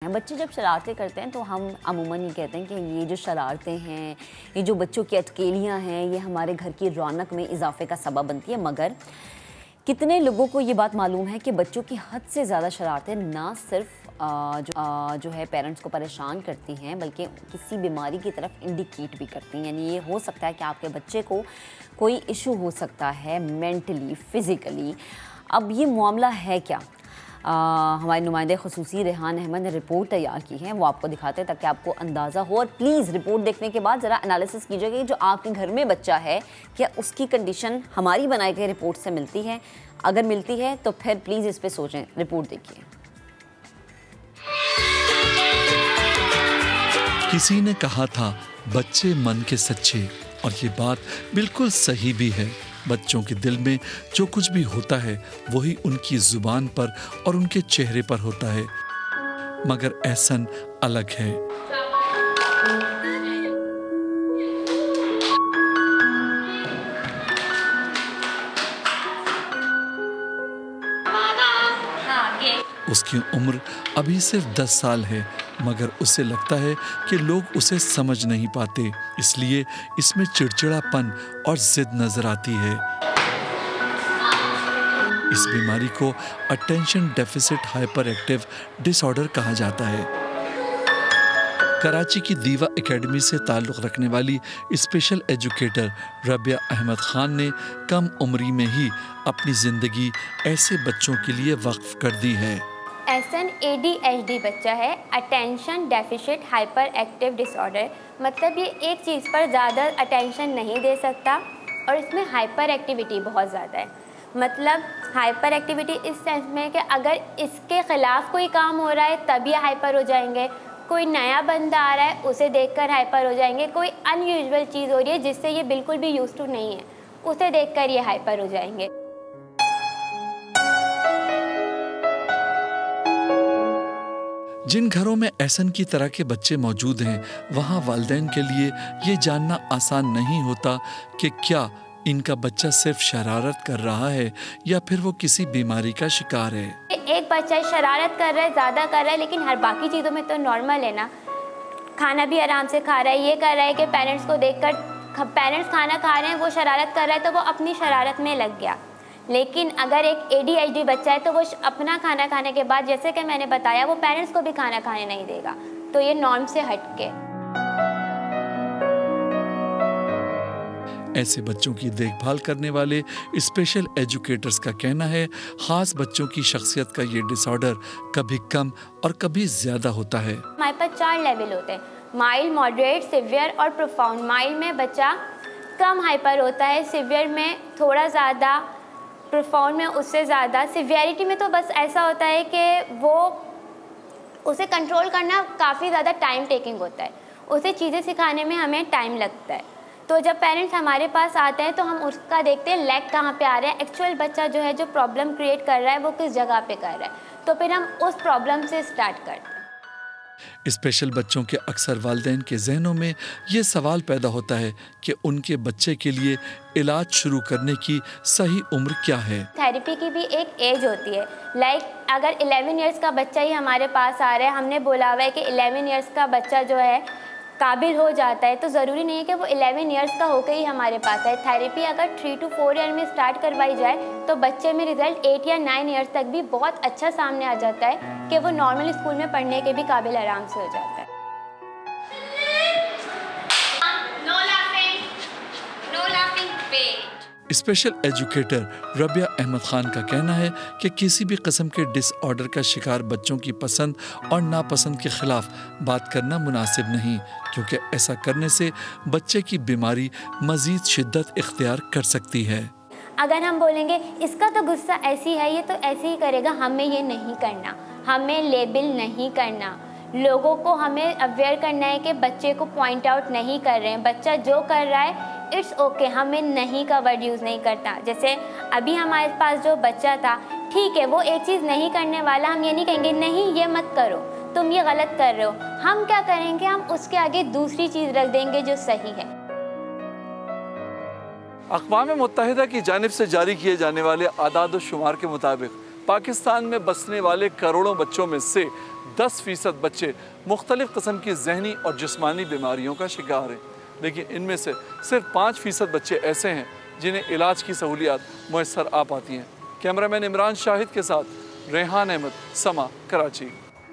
बच्चे जब शरारतें करते हैं तो हम अमूमन ये कहते हैं कि ये जो शरारतें हैं, ये जो बच्चों की अटकेलियाँ हैं, ये हमारे घर की रौनक में इजाफे का सबब बनती है। मगर कितने लोगों को ये बात मालूम है कि बच्चों की हद से ज़्यादा शरारतें ना सिर्फ जो है पेरेंट्स को परेशान करती हैं, बल्कि किसी बीमारी की तरफ इंडिकेट भी करती हैं। यानी ये हो सकता है कि आपके बच्चे को कोई इशू हो सकता है मेंटली, फ़िज़िकली। अब ये मामला है क्या? हमारे नुमाइंदे ख़ुसूसी रेहान अहमद ने रिपोर्ट तैयार की है, वो आपको दिखाते हैं ताकि आपको अंदाज़ा हो। और प्लीज़ रिपोर्ट देखने के बाद ज़रा एनालिसिस कीजिएगा कि जो आपके घर में बच्चा है क्या उसकी कंडीशन हमारी बनाई गई रिपोर्ट से मिलती है। अगर मिलती है तो फिर प्लीज़ इस पर सोचें। रिपोर्ट देखिए। किसी ने कहा था बच्चे मन के सच्चे, और ये बात बिल्कुल सही भी है। बच्चों के दिल में जो कुछ भी होता है वही उनकी जुबान पर और उनके चेहरे पर होता है, मगर एहसन अलग है। उसकी उम्र अभी सिर्फ 10 साल है, मगर उसे लगता है कि लोग उसे समझ नहीं पाते, इसलिए इसमें चिड़चिड़ापन और जिद नजर आती है। इस बीमारी को attention deficit hyper active disorder कहा जाता है। कराची की दीवा एकेडमी से ताल्लुक़ रखने वाली स्पेशल एजुकेटर रबिया अहमद खान ने कम उम्री में ही अपनी ज़िंदगी ऐसे बच्चों के लिए वक्फ कर दी है। ADHD बच्चा है, attention deficit hyper active disorder. मतलब ये एक चीज़ पर ज़्यादा अटेंशन नहीं दे सकता और इसमें हाइपर एक्टिविटी बहुत ज़्यादा है। मतलब हाइपर एक्टिविटी इस सेंस में कि अगर इसके ख़िलाफ़ कोई काम हो रहा है तब ये हाइपर हो जाएंगे, कोई नया बंदा आ रहा है उसे देखकर हाइपर हो जाएंगे, कोई अनयूजुअल चीज़ हो रही है जिससे ये बिल्कुल भी यूज़ टू नहीं है उसे देखकर ये हाइपर हो जाएंगे। जिन घरों में ऐसन की तरह के बच्चे मौजूद हैं, वहाँ वालिदैन के लिए ये जानना आसान नहीं होता कि क्या इनका बच्चा सिर्फ शरारत कर रहा है या फिर वो किसी बीमारी का शिकार है। एक बच्चा शरारत कर रहा है, ज़्यादा कर रहा है, लेकिन हर बाकी चीज़ों में तो नॉर्मल है ना। खाना भी आराम से खा रहा है, ये कर रहा है कि पेरेंट्स को देखकर पेरेंट्स खाना खा रहे हैं, वो शरारत कर रहा है तो वो अपनी शरारत में लग गया। लेकिन अगर एक ADHD बच्चा है तो वो अपना खाना खाने के बाद, जैसे कि मैंने बताया, वो पेरेंट्स को भी खाना खाने नहीं देगा, तो ये नॉर्म से हटके। ऐसे बच्चों की देखभाल करने वाले स्पेशल एजुकेटर्स का कहना है खास बच्चों की शख्सियत का ये डिसऑर्डर कभी कम और कभी ज्यादा होता है। हमारे पास 4 लेवल होते हैं, माइल्ड, मॉडरेट, सिवियर और प्रोफाउंड। माइल्ड में बच्चा कम हाइपर होता है, सिवियर में थोड़ा ज़्यादा, प्रोफाउंड में उससे ज़्यादा। सिवियरिटी में तो बस ऐसा होता है कि वो उसे कंट्रोल करना काफ़ी ज़्यादा टाइम टेकिंग होता है, उसे चीज़ें सिखाने में हमें टाइम लगता है। तो जब पेरेंट्स हमारे पास आते हैं तो हम उसका देखते हैं लैग कहाँ पे आ रहा है, एक्चुअल बच्चा जो है जो प्रॉब्लम क्रिएट कर रहा है वो किस जगह पे कर रहा है, तो फिर हम उस प्रॉब्लम से स्टार्ट करते हैं। स्पेशल बच्चों के अक्सर वालिदैन के जहनों में ये सवाल पैदा होता है कि उनके बच्चे के लिए इलाज शुरू करने की सही उम्र क्या है। थेरेपी की भी एक एज होती है। लाइक अगर 11 इयर्स का बच्चा ही हमारे पास आ रहा है, हमने बोला हुआ है कि 11 इयर्स का बच्चा जो है काबिल हो जाता है, तो ज़रूरी नहीं है कि वो 11 इयर्स का होकर ही हमारे पास है। थेरेपी अगर 3 to 4 ईयर में स्टार्ट करवाई जाए तो बच्चे में रिजल्ट 8 या 9 इयर्स तक भी बहुत अच्छा सामने आ जाता है कि वो नॉर्मल स्कूल में पढ़ने के भी काबिल आराम से हो जाता है। स्पेशल एजुकेटर रबिया अहमद खान का कहना है कि किसी भी किस्म के डिसऑर्डर का शिकार बच्चों की पसंद और नापसंद के खिलाफ बात करना मुनासिब नहीं, क्योंकि ऐसा करने से बच्चे की बीमारी मजीद शिद्दत इख्तियार कर सकती है। अगर हम बोलेंगे इसका तो गुस्सा ऐसी है, ये तो ऐसे ही करेगा, हमें ये नहीं करना, हमें लेबल नहीं करना, लोगों को हमें अवेयर करना है कि बच्चे को पॉइंट आउट नहीं कर रहे हैं, बच्चा जो कर रहा है इट्स ओके, हमें नहीं का वर्ड यूज़ नहीं करता। जैसे अभी हमारे पास जो बच्चा था, ठीक है वो एक चीज़ नहीं करने वाला, हम ये नहीं कहेंगे नहीं ये मत करो, तुम ये गलत कर रहे हो। हम क्या करेंगे, हम उसके आगे दूसरी चीज़ रख देंगे जो सही है। अक़वाम मुत्तहिदा की जानिब से जारी किए जाने वाले आदाद व शुमार के मुताबिक पाकिस्तान में बसने वाले करोड़ों बच्चों में से 10% बच्चे मुख्तलिफ़ किस्म की जहनी और जिस्मानी बीमारियों का शिकार हैं, लेकिन इनमें से सिर्फ 5% बच्चे ऐसे हैं जिन्हें इलाज की सहूलियात मुयस्सर आ पाती हैं। कैमरामैन इमरान शाहिद के साथ रेहान अहमद, समा, कराची।